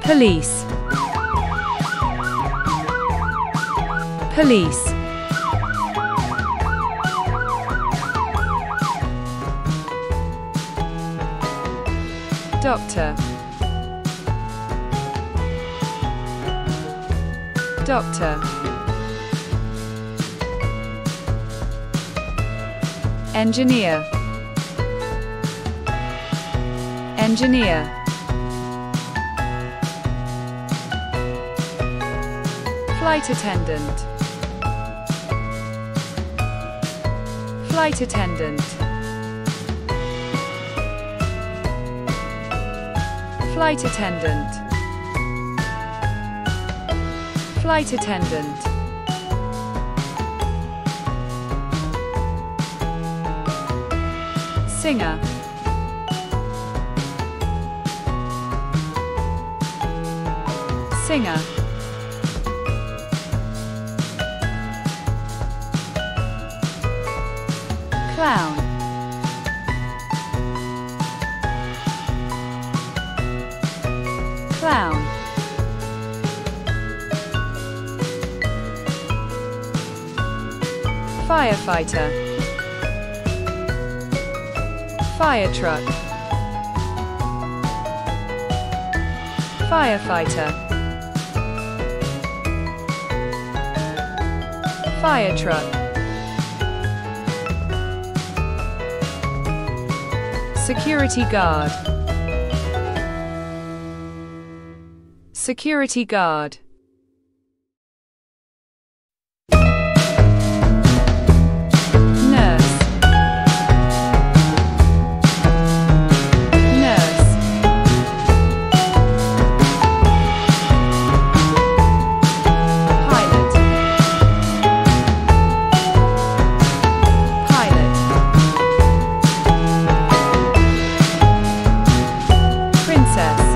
police, police, doctor, doctor, engineer, engineer, flight attendant, flight attendant, flight attendant, flight attendant, singer, singer, clown, clown, firefighter, fire truck, firefighter, fire truck, security guard, security guard, nurse, nurse, pilot, pilot, princess,